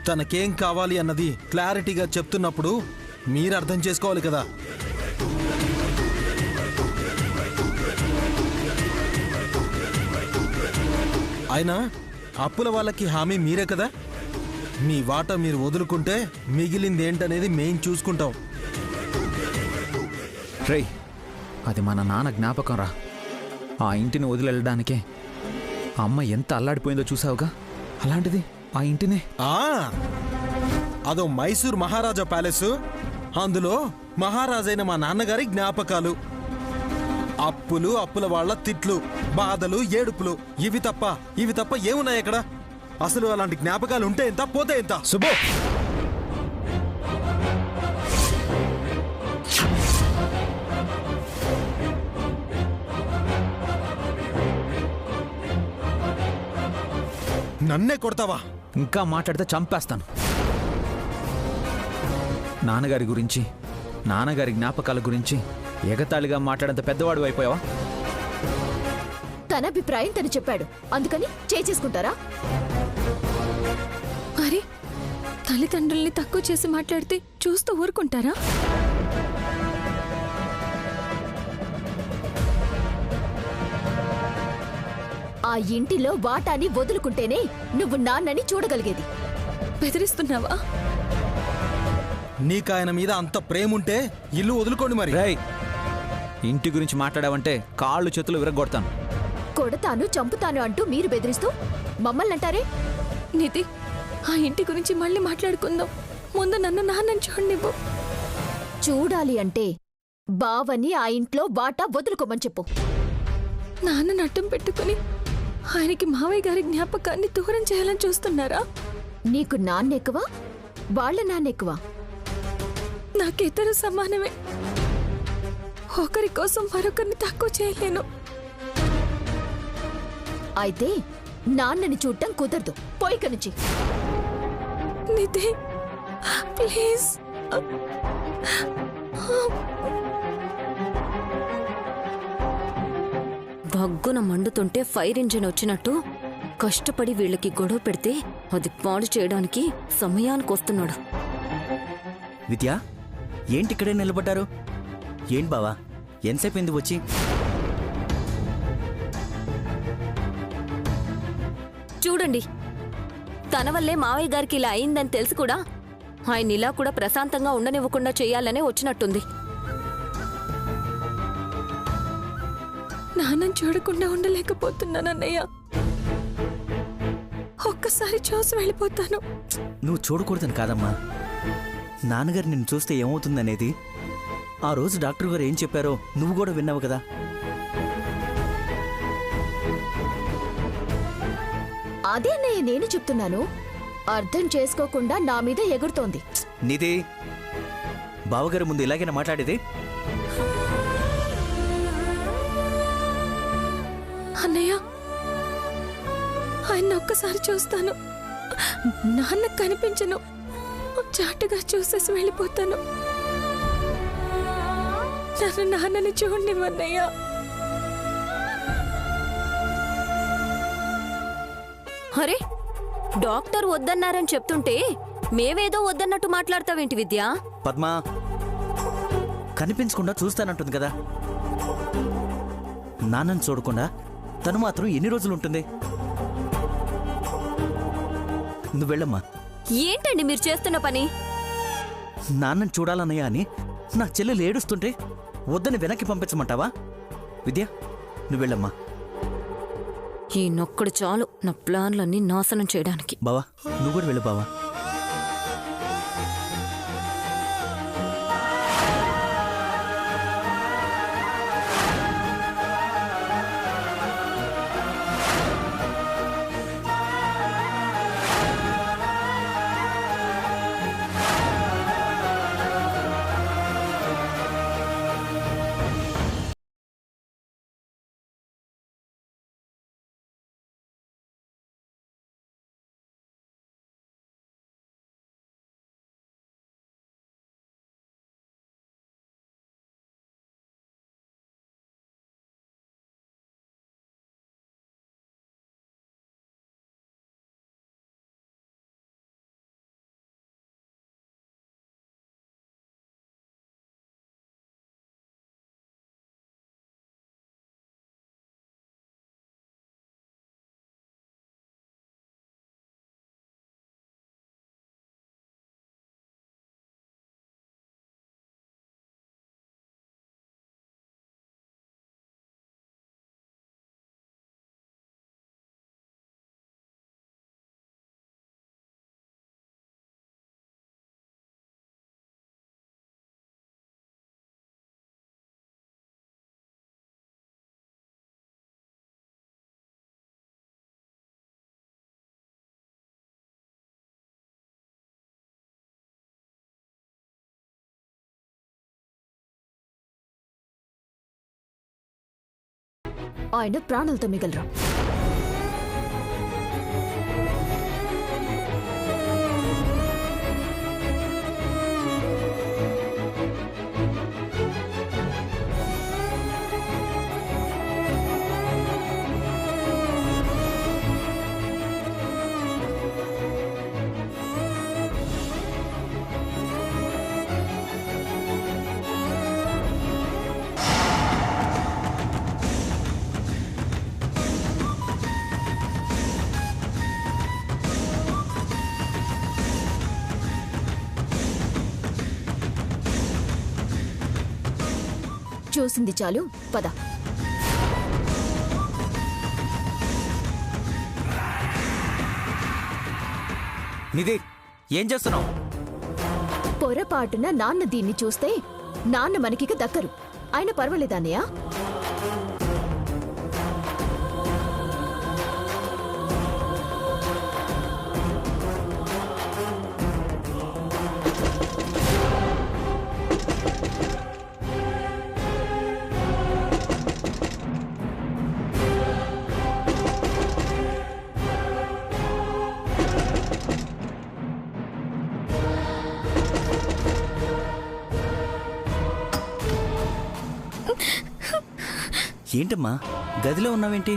తనకేం కావాలి అన్నది క్లారిటీగా చెప్తున్నప్పుడు మీరు అర్థం చేసుకోవాలి కదా. అయినా అప్పుల వాళ్ళకి హామీ మీరే కదా. మీ వాటా మీరు వదులుకుంటే మిగిలింది ఏంటనేది మేం చూసుకుంటాం. రేయ్, అది మన నాన్న జ్ఞాపకం రా. ఆ ఇంటిని వదిలేయడానికే అమ్మ ఎంత అల్లాడిపోయిందో చూసావుగా. అలాంటిది ఆ ఇంటినే. అదో మైసూర్ మహారాజా ప్యాలెస్. అందులో మహారాజైన మా నాన్నగారి జ్ఞాపకాలు. అప్పులు, అప్పుల వాళ్ళ తిట్లు, బాధలు, ఏడుపులు, ఇవి తప్ప ఏమున్నాయి అక్కడ? అసలు అలాంటి జ్ఞాపకాలు ఉంటే ఎంత, పోతే ఎంత? సుబ్బు, నన్నే కొడతావా? ఇంకా మాట్లాడితే చంపేస్తాను. నాన్నగారి గురించి, నాన్నగారి జ్ఞాపకాల గురించి ఎగతాళిగా మాట్లాడంత పెద్దవాడు అయిపోయావా? తన అభిప్రాయం తను చెప్పాడు, అందుకని చేసుకుంటారా? మరి తల్లిదండ్రుల్ని తక్కువ చేసి మాట్లాడితే చూస్తూ ఊరుకుంటారా? ఆ ఇంటిలో వాటాని వదులుకుంటేనే నువ్వు నాన్నని చూడగలిగేది. బెదిరిస్తున్నావా? నీకాయన మీద అంత ప్రేముంటే ఇల్లు వదులుకోండి మరి. రేయ్, ఇంటి గురించి మాట్లాడావంటే కాళ్ళు చేతులు విరగొడతాను. కొడతాను, చంపుతాను అంటూ మీరు బెదిరిస్తూ మమ్మల్ని అంటారే? నిధి, ఆ ఇంటి గురించి మళ్ళీ మాట్లాడుకుందాం. ముందు నన్ను నాన్నని చూడనివ్వు. చూడాలి అంటే బావని ఆ ఇంట్లో వాటా వదులుకోమని చెప్పు. నాన్నని అడ్డం పెట్టుకుని ఆయనకి మావయ్య గారి జ్ఞాపకాన్ని దూరం చేయాలని చూస్తున్నారా? నీకు నాన్నెక్కువ, వాళ్ళ నాన్నెక్కువ? నాకిద్దరు సమానమే. ఒకరి కోసం మరొకరిని తక్కువ చేయలేను. అయితే నాన్నని చూడటం కుదరదు. పోయిక నుంచి. నిధి, ప్లీజ్. భగ్గున మండుతుంటే ఫైర్ ఇంజిన్ వచ్చినట్టు కష్టపడి వీళ్ళకి గొడవ పెడితే అది పాడు చేయడానికి సమయానికి వస్తున్నాడు. విద్య, ఏంటి ఇక్కడే నిలబడ్డారు? ఏంటి బావా, ఎంతసేపు ఎందుకు వచ్చి? చూడండి, తన వల్లే మావయ్య గారికి ఇలా అయిందని తెలిసి కూడా ఆయన ఇలా కూడా ప్రశాంతంగా ఉండనివ్వకుండా చేయాలనే వచ్చినట్టుంది. నాన్నని చూడకుండా ఉండలేకపోతున్నాను అన్నయ్య. ఒక్కసారి చూసి వెళ్ళిపోతాను. నువ్వు చూడకూడదని కాదమ్మా, నాన్నగారు నిన్ను చూస్తే ఏమవుతుందనేది ఆ రోజు డాక్టర్ గారు ఏం చెప్పారో నువ్వు కూడా విన్నావు కదా. అదే అన్నయ్య నేను చెప్తున్నాను. అర్థం చేసుకోకుండా నా మీద ఎగురుతోంది. నిధి, బావగారి ముందు ఇలాగైనా మాట్లాడేది? అన్నయ్య, ఆయన ఒక్కసారి చూస్తాను. నాన్న కనిపించను, చాటుగా చూసేసి వెళ్ళిపోతాను. నన్ను నాన్నని చూడండివన్నయ్య. అరే, డాక్టర్ వద్దన్నారని చెప్తుంటే మేవేదో వద్దన్నట్టు మాట్లాడతావేంటి విద్య? పద్మా, కనిపించకుండా చూస్తానంటుంది కదా. నాన్నని చూడకుండా తను మాత్రం ఎన్ని రోజులు ఉంటుంది? నువ్వు వెళ్ళమ్మా. ఏంటండి మీరు చేస్తున్న పని? నాన్నని చూడాలన్నయ్యా అని నా చెల్లెలు ఏడుస్తుంటే వద్దని వెనక్కి పంపించమంటావా? విద్య, నువ్వు వెళ్ళమ్మా. ఈ నొక్కడు చాలు నా ప్లాన్లన్నీ నాశనం చేయడానికి. బావా, నువ్వు కూడా వెళ్ళు బావా. ఆయన ప్రాణాలతో మిగలరు. చూసింది చాలు, పద. నిధి, ఏం చేస్తున్నావు? పొరపాటున నాన్న దీన్ని చూస్తే నాన్న మనకిక దక్కరు. ఆయన పర్వాలేదన్నయ్య. ఏంటమ్మా గదిలో ఉన్నావేంటి?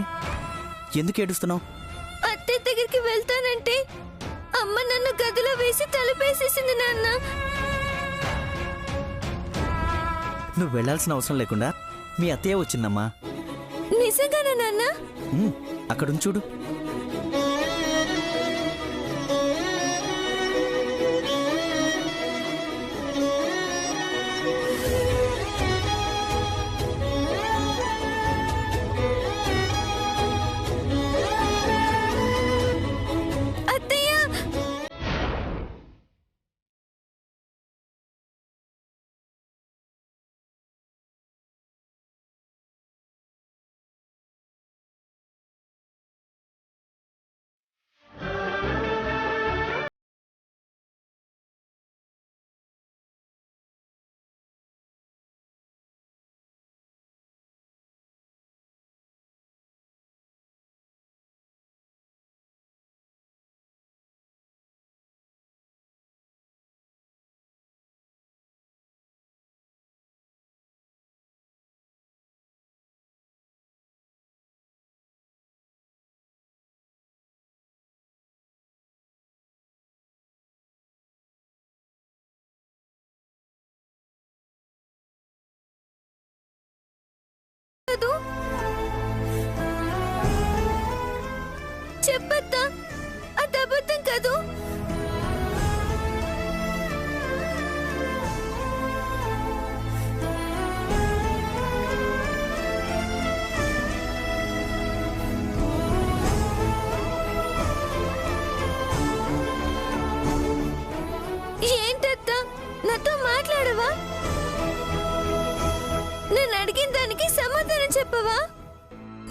ఎందుకు ఏడుస్తున్నావు? అత్తయ్య దగ్గరికి వెళ్తానంటే అమ్మ నన్ను గదిలో వేసి తలుపేసేసింది నాన్న. నువ్వు వెళ్లాల్సిన అవసరం లేకుండా మీ అత్తయ్య వచ్చిందమ్మా. నిజంగానా నాన్న? అక్కడుంచి చూడు. చెప్పత్తా, అది అబద్ధం కాదు. ఏంటత్తా, నాతో మాట్లాడవా? నేను అడిగిన దానికి సమాధానం చెప్పవా?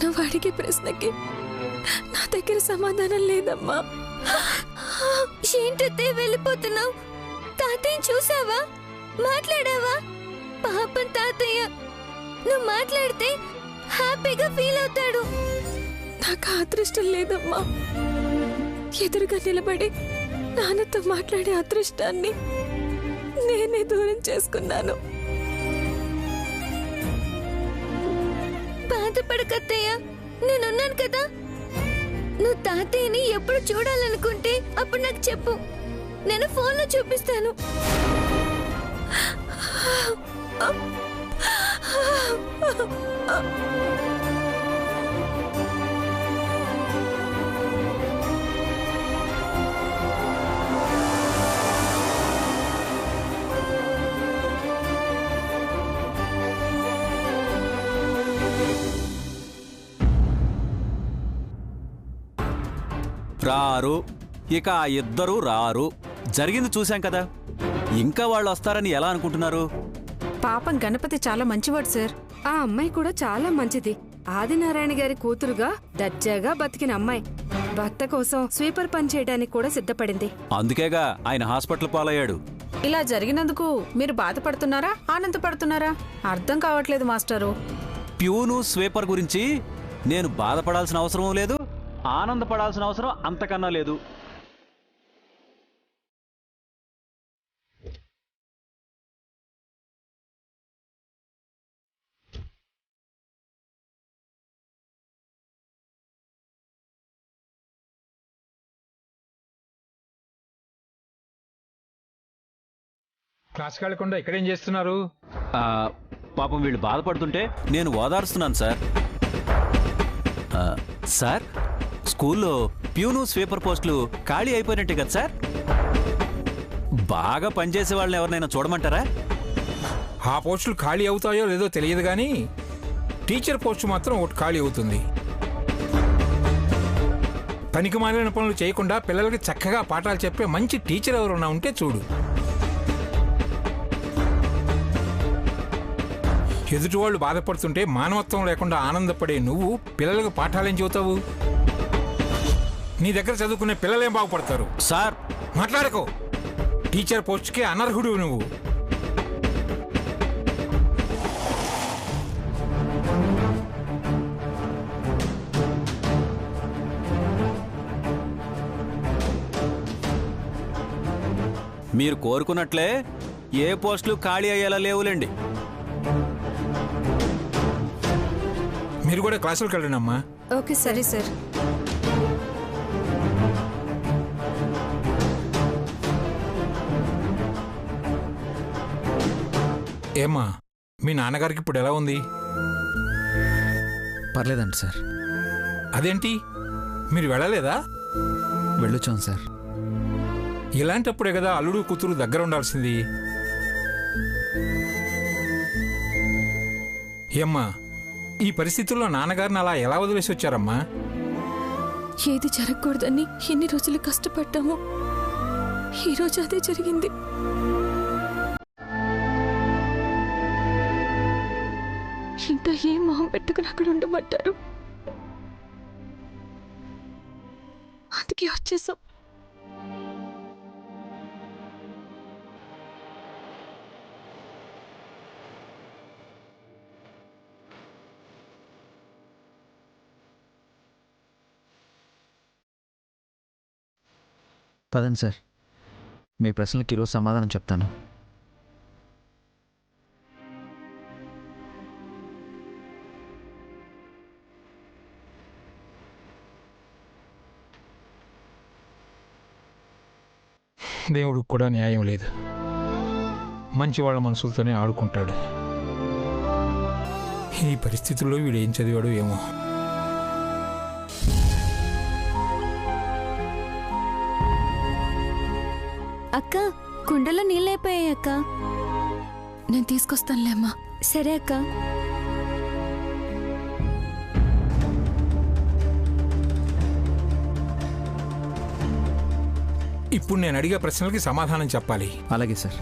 నువ్వు అడిగే ప్రశ్నకి నా దగ్గర సమాధానం లేదమ్మా. ఏంటత్తే వెళ్ళిపోతున్నావు? తాతయ్య చూసావా? మాట్లాడావా? పాపం తాతయ్య, నువ్వు మాట్లాడితే హ్యాపీగా ఫీల్ అవుతాడు. నాకు అదృష్టం లేదమ్మా. ఎదురుగా నిలబడి నాన్నతో మాట్లాడే అదృష్టాన్ని నేనే దూరం చేసుకున్నాను. బాధపడకత్తయ్య, నేనున్నాను కదా. నువ్వు తాతయ్యని ఎప్పుడు చూడాలనుకుంటే అప్పుడు నాకు చెప్పు, నేను ఫోన్లో చూపిస్తాను. రారు, ఇక ఆ ఇద్దరూ రారు. జరిగింది చూశాం కదా, ఇంకా వాళ్ళు వస్తారని ఎలా అనుకుంటున్నారు? పాపం గణపతి చాలా మంచివాడు సార్. ఆ అమ్మాయి కూడా చాలా మంచిది. ఆదినారాయణ గారి కూతురుగా దర్జాగా బతికిన అమ్మాయి. భర్త కోసం స్వీపర్ పని చేయడానికి కూడా సిద్ధపడింది. అందుకేగా ఆయన హాస్పిటల్ పాలయ్యాడు. ఇలా జరిగినందుకు మీరు బాధపడుతున్నారా, ఆనందపడుతున్నారా? అర్థం కావట్లేదు మాస్టరు. ప్యూను స్వీపర్ గురించి నేను బాధపడాల్సిన అవసరం లేదు, ఆనందపడాల్సిన అవసరం అంతకన్నా లేదు. క్లాస్కి వెళ్ళకుండా ఇక్కడేం చేస్తున్నారు? పాపం వీళ్ళు బాధపడుతుంటే నేను ఓదారుస్తున్నాను సార్. సార్, స్కూల్లో ప్యూను స్వీపర్ పోస్టులు ఖాళీ అయిపోయినట్టే కదా సార్? బాగా పనిచేసే వాళ్ళని ఎవరినైనా చూడమంటారా? ఆ పోస్టులు ఖాళీ అవుతాయో లేదో తెలియదు కానీ టీచర్ పోస్టు మాత్రం ఒకటి ఖాళీ అవుతుంది. పనికి మాలిన పనులు చేయకుండా పిల్లలకి చక్కగా పాఠాలు చెప్పే మంచి టీచర్ ఎవరన్నా ఉంటే చూడు. ఎదుటి వాళ్ళు బాధపడుతుంటే మానవత్వం లేకుండా ఆనందపడే నువ్వు పిల్లలకు పాఠాలేం చెబుతావు? నీ దగ్గర చదువుకునే పిల్లలేం బాగుపడతారు? సార్, మాట్లాడకో. టీచర్ పోస్ట్కి అనర్హుడు నువ్వు. మీరు కోరుకున్నట్లే ఏ పోస్టులు ఖాళీ అయ్యేలా లేవులేండి. మీరు కూడా క్లాసులకు వెళ్ళండి అమ్మా. ఓకే సరే సార్. ఏమ్మా, మీ నాన్నగారికి ఇప్పుడు ఎలా ఉంది? పర్లేదండి సార్. అదేంటి, మీరు వెళ్ళలేదా? వెళ్ళొచ్చాను సార్. ఇలాంటప్పుడే కదా అల్లుడు కూతురు దగ్గర ఉండాల్సింది. ఏమ్మా, ఈ పరిస్థితుల్లో నాన్నగారిని అలా ఎలా వదిలేసి వచ్చారమ్మా? ఏది జరగకూడదని ఎన్ని రోజులు కష్టపడ్డామో ఈరోజు అదే జరిగింది. ఇంకా ఏం మొహం పెట్టుకుని అక్కడ ఉండమంటారు? అందుకే వచ్చేసాం. పదండి సార్, మీ ప్రశ్నలకి ఈరోజు సమాధానం చెప్తాను. దేవుడికి కూడా న్యాయం లేదు. మంచి వాళ్ళ మనసులతోనే ఆడుకుంటాడు. ఈ పరిస్థితుల్లో వీడు ఏం చదివాడు ఏమో. అక్క, కుండలో నీళ్ళైపోయాయి అక్క. నేను తీసుకొస్తానులే అమ్మా. సరే అక్క. ఇప్పుడు నేను అడిగే ప్రశ్నలకి సమాధానం చెప్పాలి. అలాగే సార్.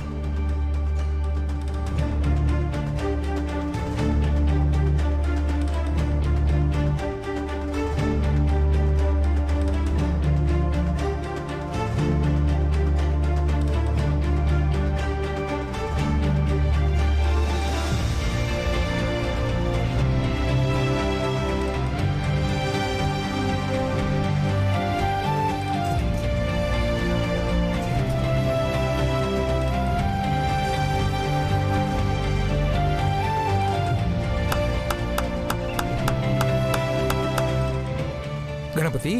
గణపతి,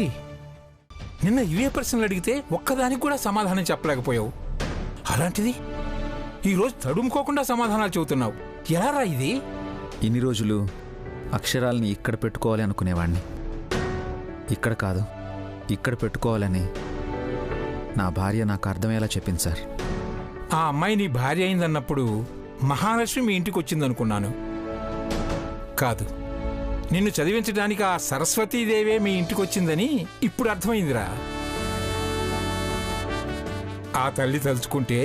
నిన్న ఇవే ప్రశ్నలు అడిగితే ఒక్కదానికి కూడా సమాధానం చెప్పలేకపోయావు. అలాంటిది ఈరోజు తడుముకోకుండా సమాధానాలు చెబుతున్నావు. ఎలా రా ఇది? ఇన్ని రోజులు అక్షరాల్ని ఇక్కడ పెట్టుకోవాలి అనుకునేవాడిని. ఇక్కడ కాదు, ఇక్కడ పెట్టుకోవాలని నా భార్య నాకు అర్థమయ్యేలా చెప్పింది సార్. ఆ అమ్మాయి నీ భార్య అయిందన్నప్పుడు మహాలక్ష్మి మీ ఇంటికి వచ్చిందనుకున్నాను. కాదు, నిన్ను చదివించడానికి ఆ సరస్వతీదేవే మీ ఇంటికి వచ్చిందని ఇప్పుడు అర్థమైందిరా. ఆ తల్లి తలుచుకుంటే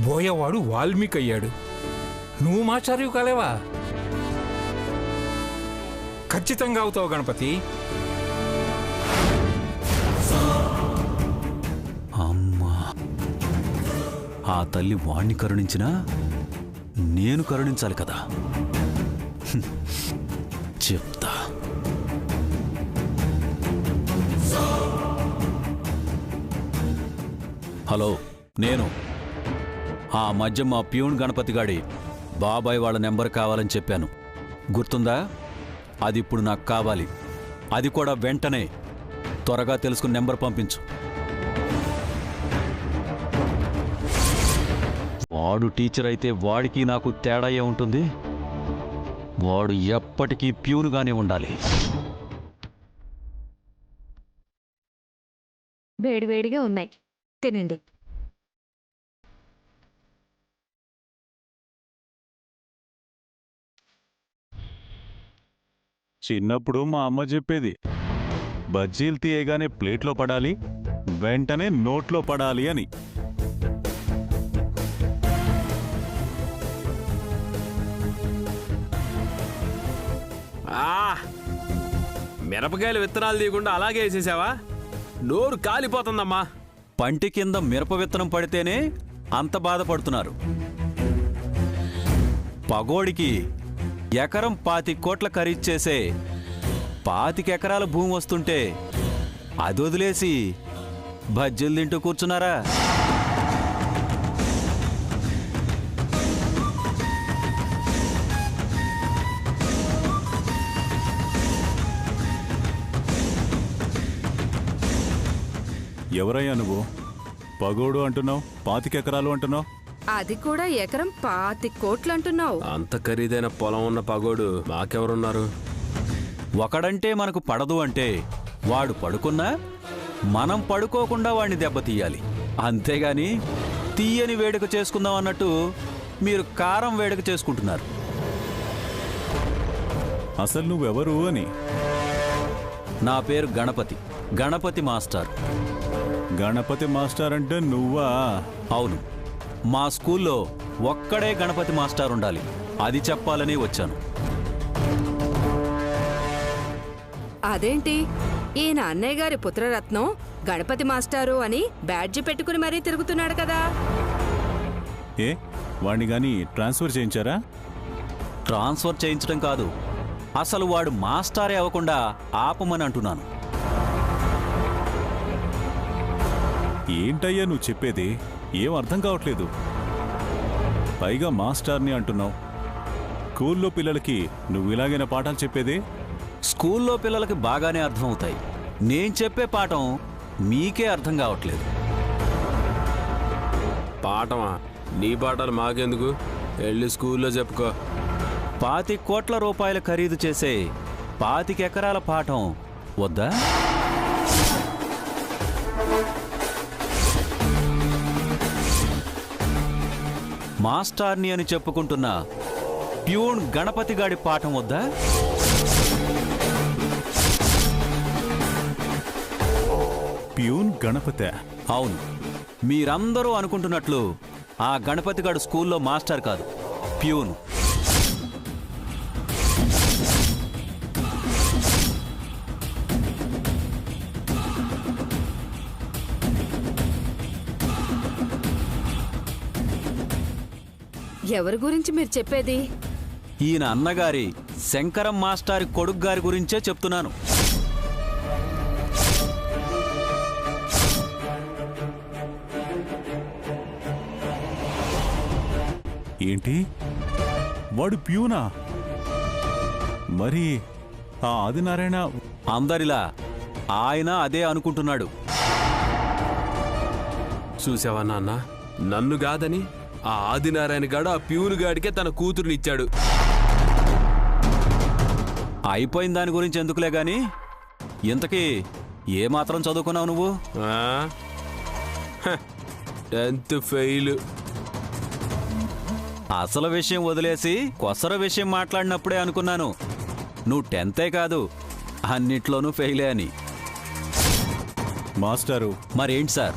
బోయవాడు వాల్మీకి అయ్యాడు. నువ్వు మాచార్యు కాలేవా? ఖచ్చితంగా అవుతావు గణపతి. అమ్మా, ఆ తల్లి వాణ్ణి కరుణించినా నేను కరుణించాలి కదా. చెప్తా. హలో, నేను ఆ మధ్య మా ప్యూన్ గణపతి గాడి బాబాయ్ వాళ్ళ నెంబర్ కావాలని చెప్పాను, గుర్తుందా? అది ఇప్పుడు నాకు కావాలి. అది కూడా వెంటనే. త్వరగా తెలుసుకుని నెంబర్ పంపించు. వాడు టీచర్ అయితే వాడికి నాకు తేడా ఉంటుంది. వాడు ఎప్పటికీ ప్యూన్గానే ఉండాలి. వేడివేడిగా ఉన్నాయి, తినండి. చిన్నప్పుడు మా అమ్మ చెప్పేది, బజ్జీలు తీయగానే ప్లేట్లో పడాలి, వెంటనే నోట్లో పడాలి అని. మిరపకాయలు విత్తనాలు తీయకుండా అలాగే వేసేసావా? నోరు కాలిపోతుందమ్మా. పంటి కింద మిరప విత్తనం పడితేనే అంత బాధపడుతున్నారు. పగోడికి ఎకరం 25 కోట్ల ఖరీదు చేసే 25 ఎకరాల భూమి వస్తుంటే అది వదిలేసి బజ్జీలు తింటూ కూర్చున్నారా? ఎవరయ్యా నువ్వు? పగోడు అంటున్నావు, 25 ఎకరాలు అంటున్నావు. అది కూడా ఎకరం 25 కోట్లు అంటున్నావు. అంత ఖరీదైన పొలం ఉన్న పగోడు మాకెవరున్నారు? ఒకడంటే మనకు పడదు అంటే వాడు పడుకున్నా మనం పడుకోకుండా వాడిని దెబ్బతీయాలి. అంతేగాని తీయని వేడుక చేసుకుందాం అన్నట్టు మీరు కారం వేడుక చేసుకుంటున్నారు. అసలు నువ్వెవరు అని? నా పేరు గణపతి, గణపతి మాస్టర్. గణపతి మాస్టర్ అంటే నువ్వా? అవును, మా స్కూల్లో ఒక్కడే గణపతి మాస్టర్ ఉండాలి, అది చెప్పాలని వచ్చాను. అదేంటి, ఈయన అన్నయ్య గారి పుత్రరత్నం గణపతి మాస్టారు అని బ్యాడ్జి పెట్టుకుని మరీ తిరుగుతున్నాడు కదా? ఏ, వాణ్ణి గాని ట్రాన్స్ఫర్ చేయించారా? ట్రాన్స్ఫర్ చేయించడం కాదు, అసలు వాడు మాస్టారే అవ్వకుండా ఆపమని అంటున్నాను. ఏంటయ్యా నువ్వు చెప్పేది? ఏం అర్థం కావట్లేదు. పైగా మాస్టర్ని అంటున్నావు. స్కూల్లో పిల్లలకి నువ్వు ఇలాగైనా పాఠాలు చెప్పేది? స్కూల్లో పిల్లలకి బాగానే అర్థం అవుతాయి. నేను చెప్పే పాఠం మీకే అర్థం కావట్లేదు. పాఠమా? నీ పాఠాలు మాకెందుకు? వెళ్ళి స్కూల్లో చెప్పుకో. 25 కోట్ల రూపాయల ఖరీదు చేసే 25 ఎకరాల పాఠం వద్దా? మాస్టార్ని అని చెప్పుకుంటున్న ప్యూన్ గణపతి గాడి పాఠం వద్దా? ప్యూన్ గణపతి? అవును, మీరందరూ అనుకుంటున్నట్లు ఆ గణపతి గాడు స్కూల్లో మాస్టర్ కాదు, ప్యూన్. ఎవరి గురించి మీరు చెప్పేది? ఈయన అన్నగారి శంకరం మాస్టారి కొడుకు గారి గురించే చెప్తున్నాను. ఏంటి, వాడు ప్యూనా? మరి ఆ ఆదినారాయణ? అందరిలా ఆయన అదే అనుకుంటున్నాడు. చూసావా నాన్న, నన్ను కాదని ఆ ఆదినారాయణ గాడు ఆ ప్యూను గాడికే తన కూతురునిచ్చాడు. అయిపోయిన దాని గురించి ఎందుకులే గాని, ఇంతకీ ఏమాత్రం చదువుకున్నావు నువ్వు? 10th fail. అసలు విషయం వదిలేసి కొసర విషయం మాట్లాడినప్పుడే అనుకున్నాను నువ్వు 10th కాదు అన్నిట్లోనూ ఫెయిలే అని. మాస్టారు మరేంటి సార్,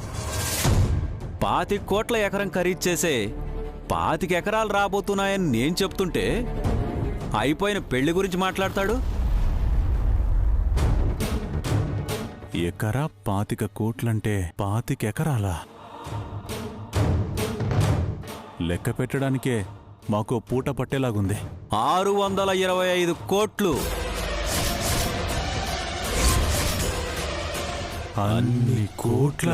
25 కోట్ల ఎకరం ఖరీదు చేసే 25 ఎకరాలు రాబోతున్నాయని నేను చెప్తుంటే అయిపోయిన పెళ్లి గురించి మాట్లాడతాడు. ఎకరా 25 కోట్లంటే 25 ఎకరాలా? లెక్క పెట్టడానికే మాకు పూట పట్టేలాగుంది. 625 కోట్లు. అన్ని కోట్ల?